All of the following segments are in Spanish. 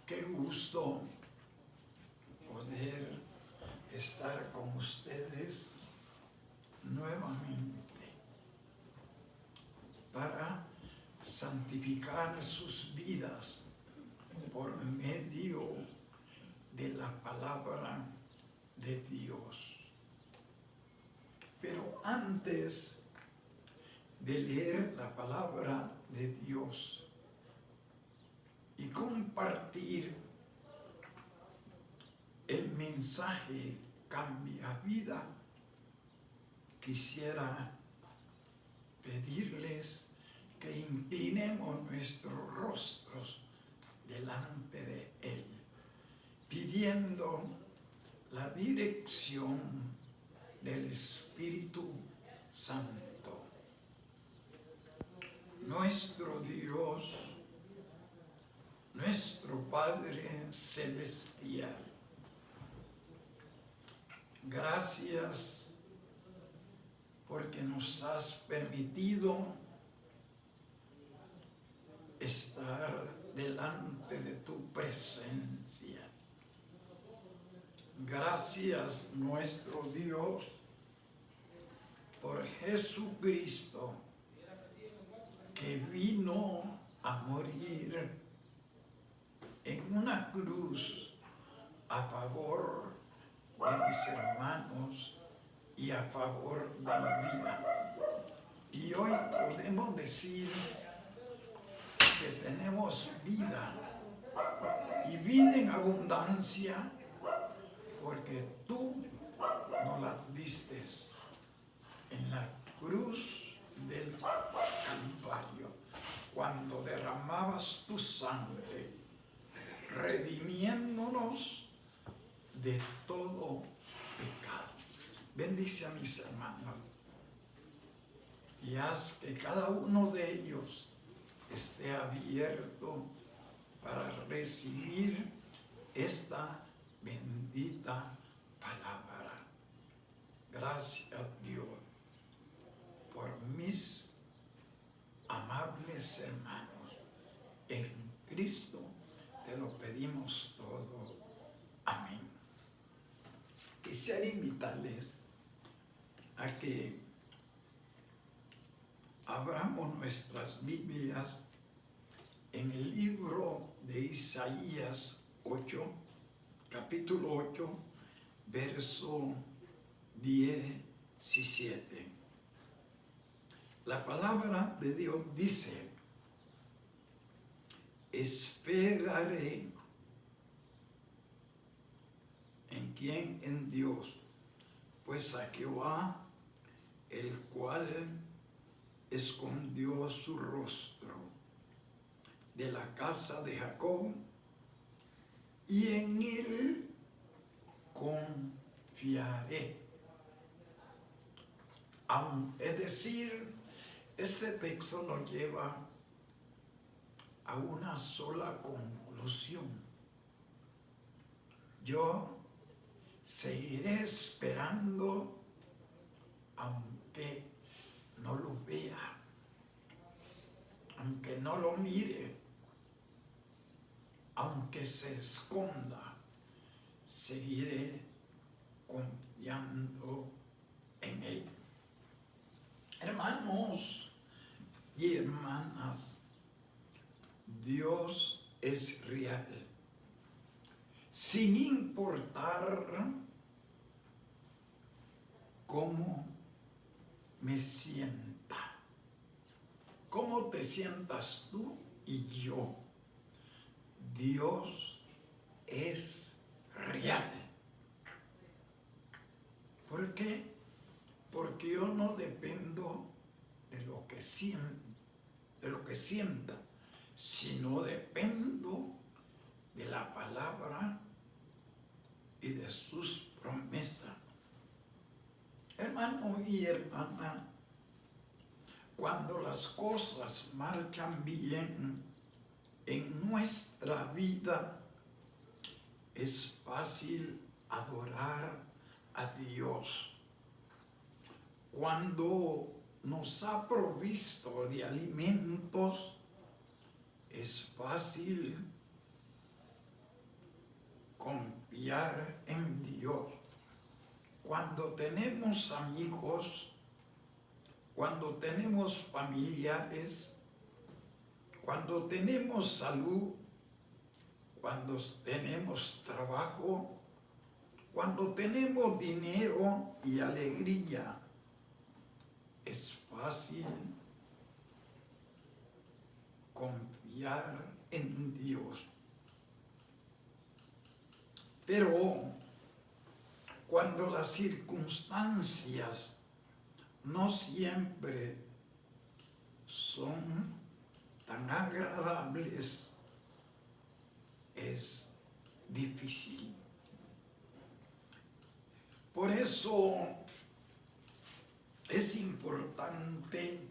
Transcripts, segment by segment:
Qué gusto poder estar con ustedes nuevamente para santificar sus vidas por medio de la palabra de Dios. Pero antes de leer la palabra de Dios y compartir el mensaje Cambia Vida, quisiera pedirles que inclinemos nuestros rostros delante de Él, pidiendo la dirección del Espíritu Santo. Nuestro Dios, nuestro Padre Celestial, gracias porque nos has permitido estar delante de tu presencia. Gracias, nuestro Dios, por Jesucristo, que vino a morir en una cruz a favor de mis hermanos y a favor de mi vida. Y hoy podemos decir que tenemos vida y vida en abundancia porque tú nos la diste en la cruz del Calvario, cuando derramabas tu sangre, redimiéndonos de todo pecado. Bendice a mis hermanos y haz que cada uno de ellos esté abierto para recibir esta bendita palabra. Gracias, Dios, por mis amables hermanos. En Cristo te lo pedimos todo. Amén. Quisiera invitarles a que abramos nuestras Biblias en el libro de Isaías 8, capítulo 8, verso 17. La palabra de Dios dice: esperaré. ¿En quién? En Dios. Pues a Jehová, el cual escondió su rostro de la casa de Jacob, y en él confiaré. Es decir, este texto nos lleva a una sola conclusión. Yo seguiré esperando aunque no lo vea, aunque no lo mire, aunque se esconda, seguiré confiando en Él. Hermanos y hermanas, Dios es real. Sin importar cómo me sienta, cómo te sientas tú y yo, Dios es real. ¿Por qué? Porque yo no dependo de lo que sienta, sino dependo de la palabra y de sus promesas. Hermano y hermana, cuando las cosas marchan bien en nuestra vida, es fácil adorar a Dios. Cuando nos ha provisto de alimentos, es fácil confiar en Dios. Cuando tenemos amigos, cuando tenemos familiares, cuando tenemos salud, cuando tenemos trabajo, cuando tenemos dinero y alegría, es fácil confiar en Dios. Pero cuando las circunstancias no siempre son tan agradables, es difícil. Por eso es importante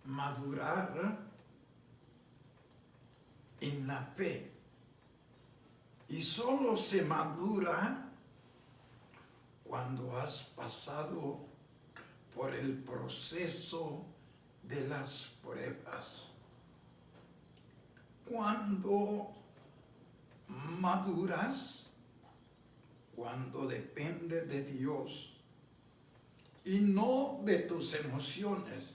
madurar en la fe. Y solo se madura cuando has pasado por el proceso de las pruebas. Cuando maduras, cuando depende de Dios y no de tus emociones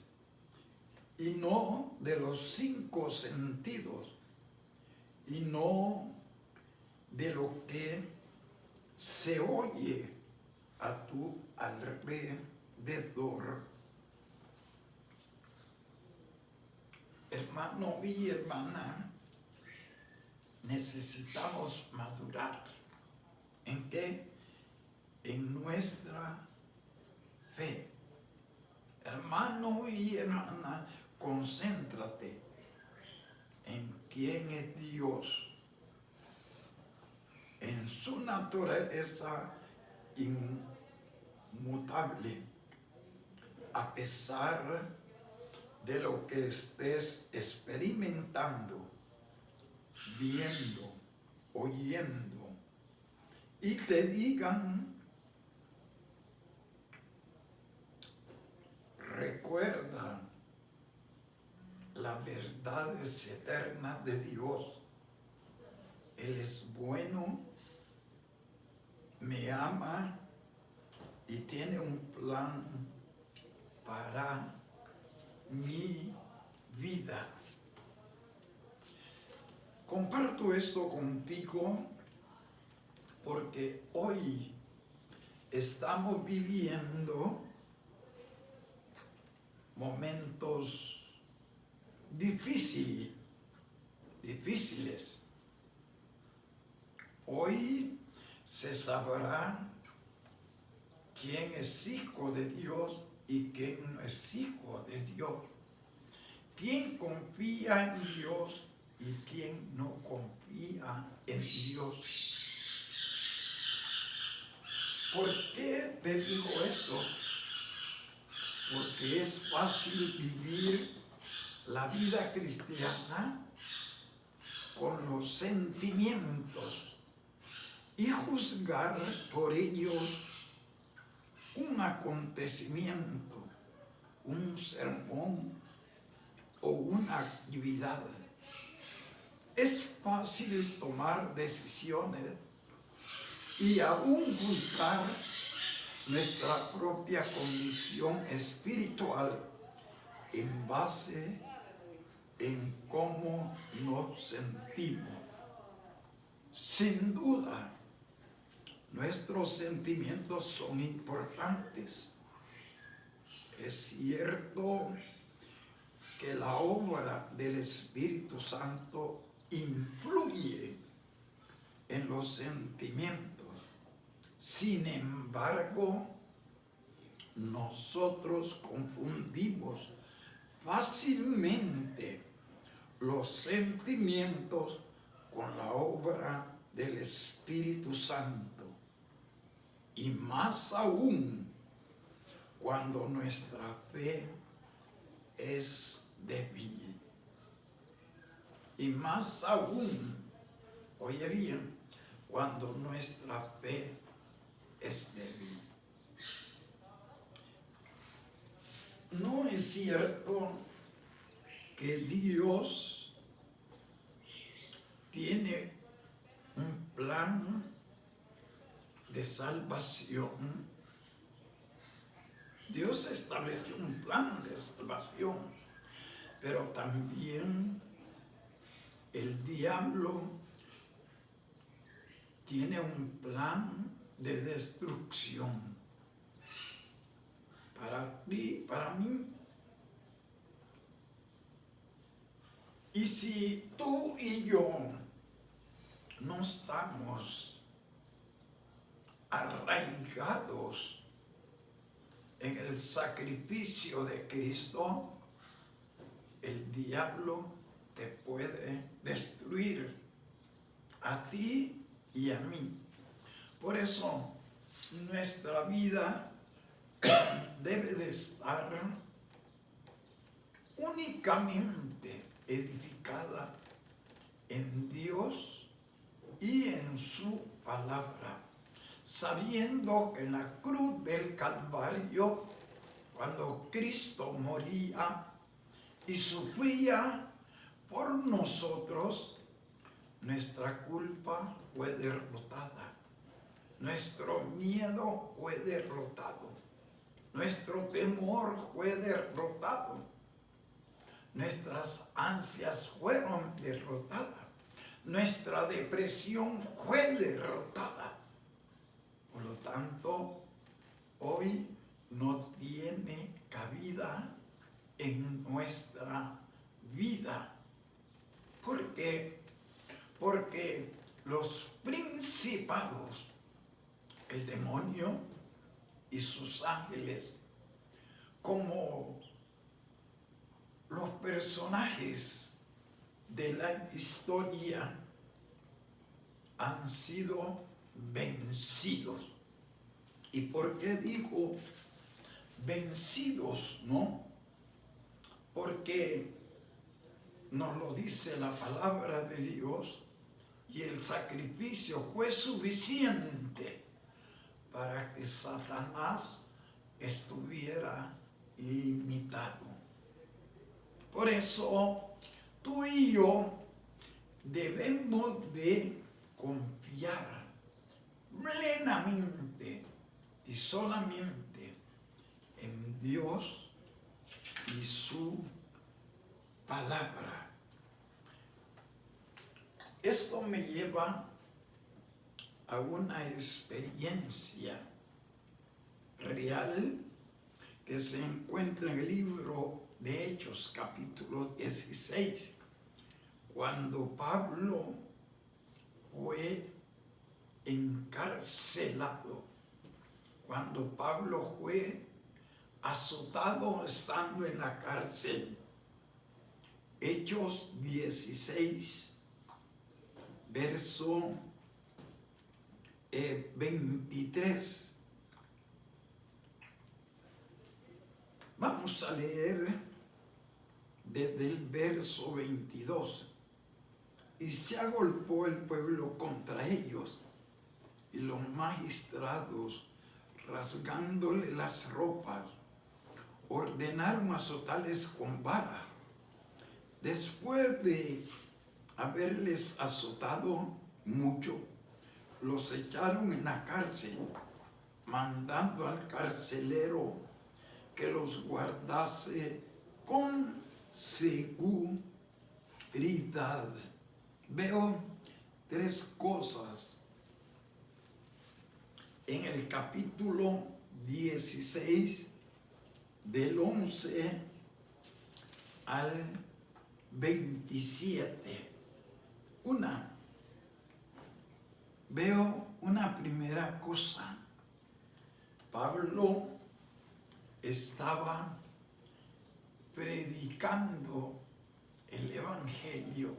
y no de los 5 sentidos y no de lo que se oye a tu alrededor. Hermano y hermana, necesitamos madurar. ¿En qué? En nuestra fe. Hermano y hermana, concéntrate en quién es Dios, en su naturaleza inmutable, a pesar de lo que estés experimentando, viendo, oyendo, y te digan, recuerda las verdades eternas de Dios. Él es bueno, me ama y tiene un plan para mi vida. Comparto esto contigo porque hoy estamos viviendo momentos difíciles. Hoy se sabrá quién es hijo de Dios y quién no es hijo de Dios. Quién confía en Dios y quién no confía en Dios. ¿Por qué te digo esto? Porque es fácil vivir la vida cristiana con los sentimientos y juzgar por ellos un acontecimiento, un sermón o una actividad. Es fácil tomar decisiones y aún juzgar nuestra propia condición espiritual en base en cómo nos sentimos. Sin duda, nuestros sentimientos son importantes. Es cierto que la obra del Espíritu Santo influye en los sentimientos. Sin embargo, nosotros confundimos fácilmente los sentimientos con la obra del Espíritu Santo. Y más aún cuando nuestra fe es débil. Y más aún, oye bien, cuando nuestra fe es débil. No es cierto que Dios tiene un plan salvación. Dios estableció un plan de salvación, pero también el diablo tiene un plan de destrucción para ti, para mí. Y si tú y yo no estamos arraigados en el sacrificio de Cristo, el diablo te puede destruir a ti y a mí. Por eso nuestra vida debe de estar únicamente edificada en Dios y en su palabra, sabiendo que en la cruz del Calvario, cuando Cristo moría y sufría por nosotros, nuestra culpa fue derrotada, nuestro miedo fue derrotado, nuestro temor fue derrotado, nuestras ansias fueron derrotadas, nuestra depresión fue derrotada. Por lo tanto, hoy no tiene cabida en nuestra vida. ¿Por qué? Porque los principados, el demonio y sus ángeles, como los personajes de la historia, han sido vencidos. ¿Y por qué digo vencidos? No, porque nos lo dice la palabra de Dios, y el sacrificio fue suficiente para que Satanás estuviera limitado. Por eso tú y yo debemos de confiar plenamente y solamente en Dios y su palabra. Esto me lleva a una experiencia real que se encuentra en el libro de Hechos, capítulo 16, cuando Pablo fue encarcelado, cuando Pablo fue azotado estando en la cárcel. Hechos 16, verso 23. Vamos a leer desde el verso 22. Y se agolpó el pueblo contra ellos, y los magistrados, rasgándole las ropas, ordenaron azotarles con varas. Después de haberles azotado mucho, los echaron en la cárcel, mandando al carcelero que los guardase con seguridad. Veo tres cosas en el capítulo 16, del 11 al 27. Veo una primera cosa. Pablo estaba predicando el evangelio,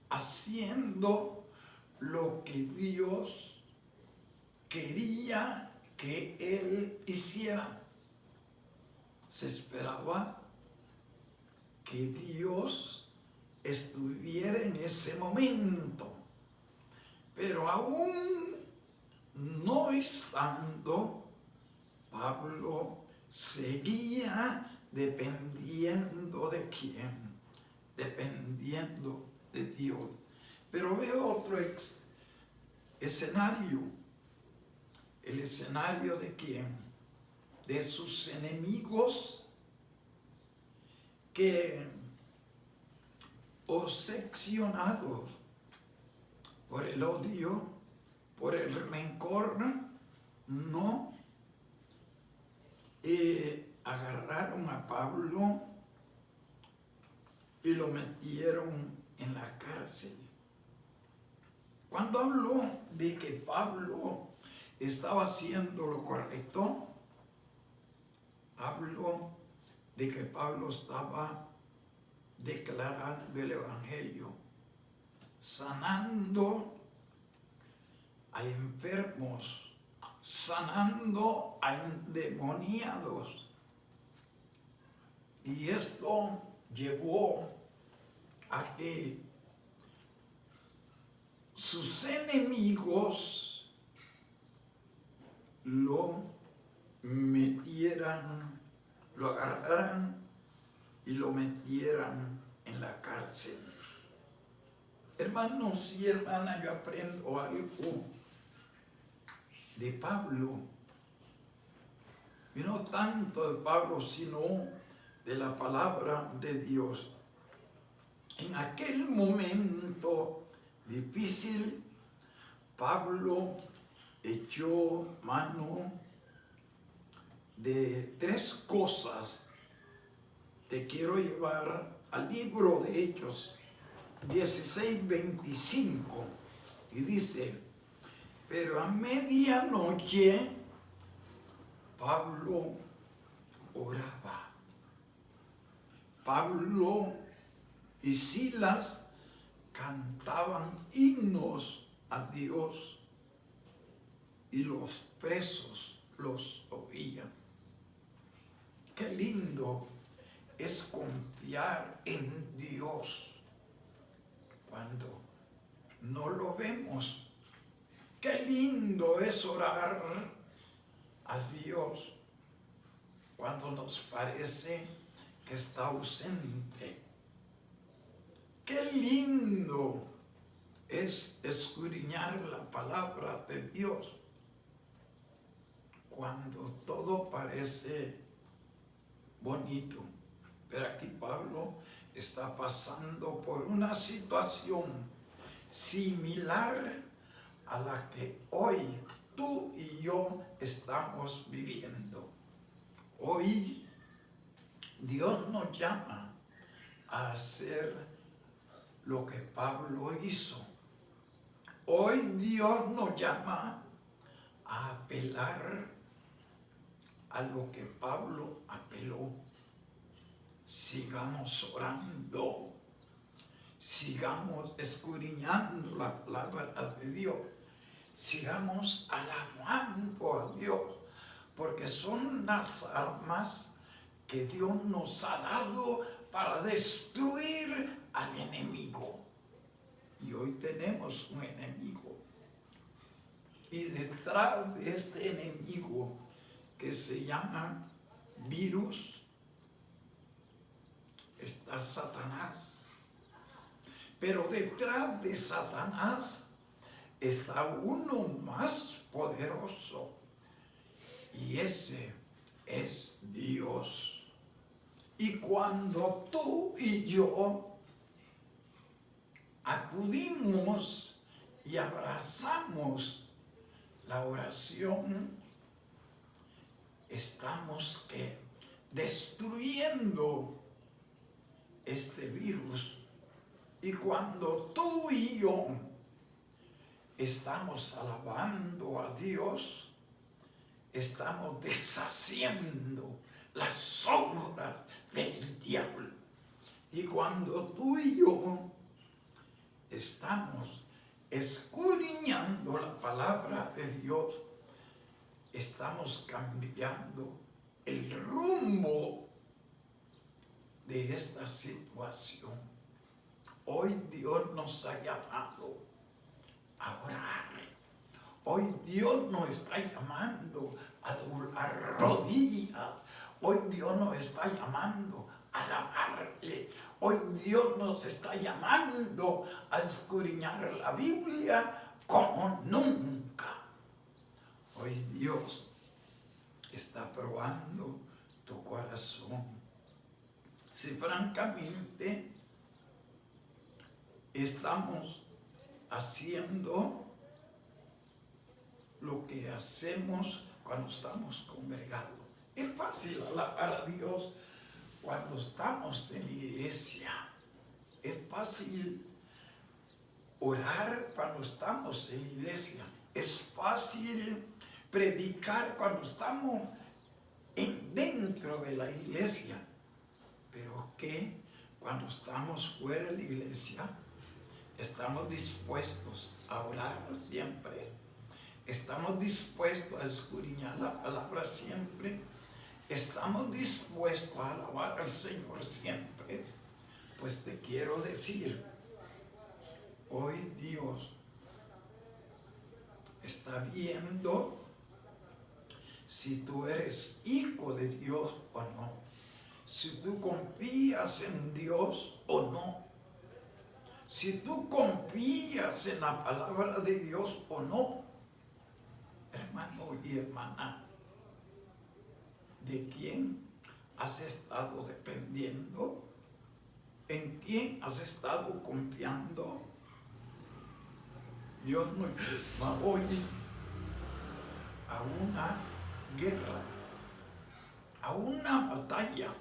haciendo lo que Dios quería que él hiciera. Se esperaba que Dios estuviera en ese momento, pero aún no estando, Pablo seguía dependiendo de quién, dependiendo de Dios. Pero veo otro escenario. ¿El escenario de quién? De sus enemigos que, obsesionados por el odio, por el rencor, no agarraron a Pablo y lo metieron en la cárcel. Cuando habló de que Pablo estaba haciendo lo correcto, habló de que Pablo estaba declarando el evangelio, sanando a enfermos, sanando a endemoniados. Y esto llevó a que sus enemigos lo metieran, lo agarraran y lo metieran en la cárcel. Hermanos y hermanas, yo aprendo algo de Pablo, y no tanto de Pablo, sino de la palabra de Dios. En aquel momento difícil, Pablo echó mano de 3 cosas. Te quiero llevar al libro de Hechos 16:25, y dice: pero a medianoche Pablo oraba. Pablo y Silas cantaban himnos a Dios y los presos los oían. Qué lindo es confiar en Dios cuando no lo vemos. Qué lindo es orar a Dios cuando nos parece que está ausente. Qué lindo es escudriñar la palabra de Dios cuando todo parece bonito. Pero aquí Pablo está pasando por una situación similar a la que hoy tú y yo estamos viviendo. Hoy Dios nos llama a hacer lo que Pablo hizo. Hoy Dios nos llama a apelar a lo que Pablo apeló. Sigamos orando, sigamos escudriñando la palabra de Dios, sigamos alabando a Dios, porque son las armas que Dios nos ha dado para destruir al enemigo. Y hoy tenemos un enemigo. Y detrás de este enemigo, que se llama virus, está Satanás. Pero detrás de Satanás está uno más poderoso, y ese es Dios. Y cuando tú y yo acudimos y abrazamos la oración, estamos destruyendo este virus. Y cuando tú y yo estamos alabando a Dios, estamos deshaciendo las obras del diablo. Y cuando tú y yo estamos escudriñando la palabra de Dios, estamos cambiando el rumbo de esta situación. Hoy Dios nos ha llamado a orar. Hoy Dios nos está llamando a doblar rodillas. Hoy Dios nos está llamando a alabarle. Hoy Dios nos está llamando a escudriñar la Biblia como nunca. Hoy Dios está probando tu corazón. Si francamente estamos haciendo lo que hacemos cuando estamos congregados. Es fácil alabar a Dios cuando estamos en la iglesia. Es fácil orar cuando estamos en la iglesia. Es fácil predicar cuando estamos dentro de la iglesia. Pero que cuando estamos fuera de la iglesia, estamos dispuestos a orar siempre. Estamos dispuestos a escudriñar la palabra siempre. Estamos dispuestos a alabar al Señor siempre. Pues te quiero decir, hoy Dios está viendo si tú eres hijo de Dios o no. Si tú confías en Dios o no. Si tú confías en la palabra de Dios o no. Hermano y hermana, ¿de quién has estado dependiendo? ¿En quién has estado confiando? Dios nos va hoy a una guerra, a una batalla.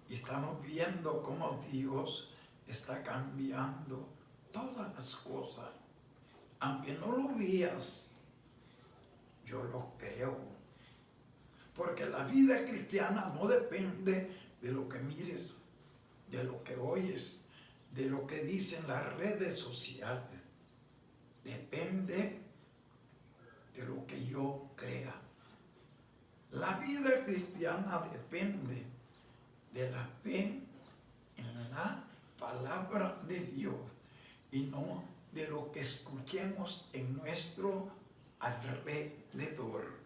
Y estamos viendo cómo Dios está cambiando todas las cosas. Aunque no lo veas, yo lo creo. Porque la vida cristiana no depende de lo que mires, de lo que oyes, de lo que dicen las redes sociales. Depende de lo que yo crea. La vida cristiana depende de la fe en la palabra de Dios y no de lo que escuchemos en nuestro alrededor.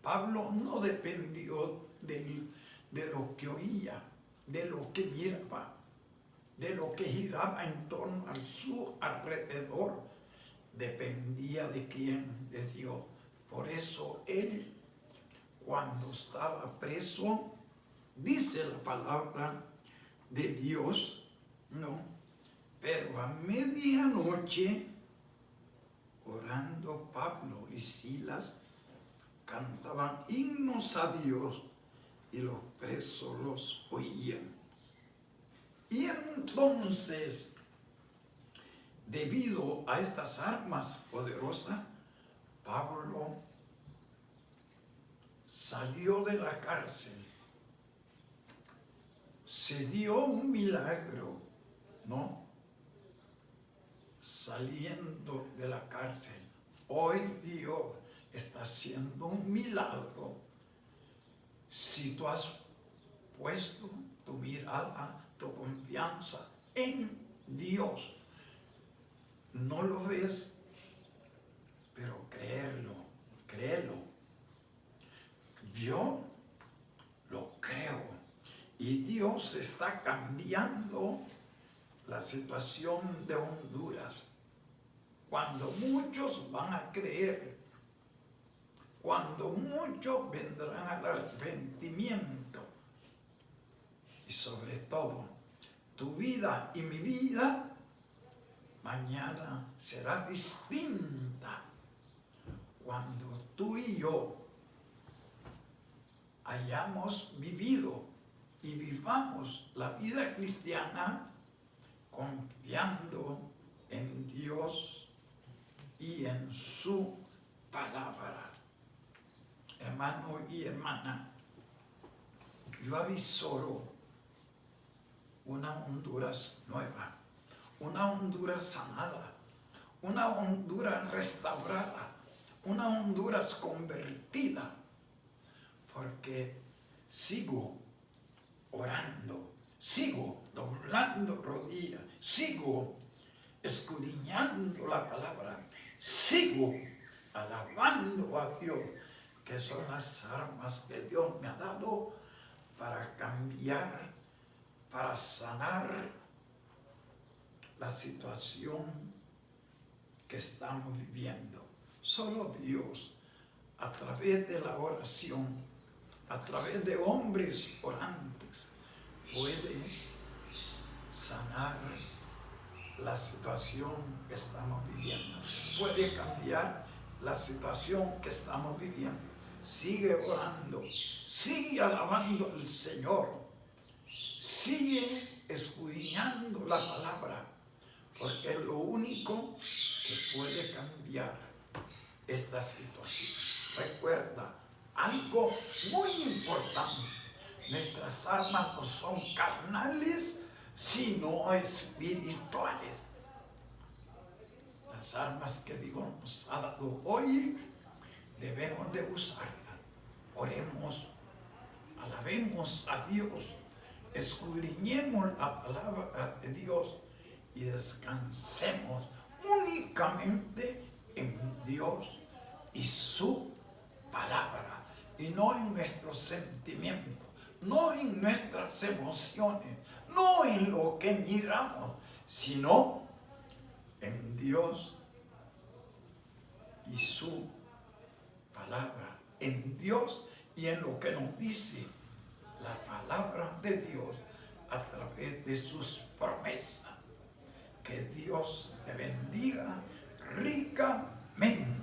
Pablo no dependió de lo que oía, de lo que miraba, de lo que giraba en torno a su alrededor. Dependía de quién, de Dios. Por eso él, cuando estaba preso, dice la palabra de Dios, ¿no? Pero a medianoche, orando, Pablo y Silas cantaban himnos a Dios y los presos los oían. Y entonces, debido a estas armas poderosas, Pablo salió de la cárcel. Se dio un milagro, ¿no? Saliendo de la cárcel. Hoy Dios está haciendo un milagro. Si tú has puesto tu mirada, tu confianza en Dios, no lo ves, pero créelo. Yo lo creo. Y Dios está cambiando la situación de Honduras. Cuando muchos van a creer, cuando muchos vendrán al arrepentimiento, y sobre todo, tu vida y mi vida mañana será distinta cuando tú y yo hayamos vivido y vivamos la vida cristiana confiando en Dios y en su palabra. Hermano y hermana, yo avisoro una Honduras nueva, una Honduras sanada, una Honduras restaurada, una Honduras convertida, porque sigo orando, sigo doblando rodillas, sigo escudriñando la palabra, sigo alabando a Dios, que son las armas que Dios me ha dado para cambiar, para sanar la situación que estamos viviendo. Solo Dios, a través de la oración, a través de hombres orantes, puede sanar la situación que estamos viviendo. Puede cambiar la situación que estamos viviendo. Sigue orando, sigue alabando al Señor, sigue escudriñando la palabra, porque es lo único que puede cambiar esta situación. Recuerda algo muy importante: nuestras armas no son carnales, sino espirituales. Las armas que Dios nos ha dado hoy debemos de usarlas. Oremos, alabemos a Dios, escudriñemos la palabra de Dios y descansemos únicamente en Dios y su palabra, y no en nuestros sentimientos, no en nuestras emociones, no en lo que miramos, sino en Dios y su palabra, en Dios y en lo que nos dice la palabra de Dios a través de sus promesas. Que Dios te bendiga ricamente.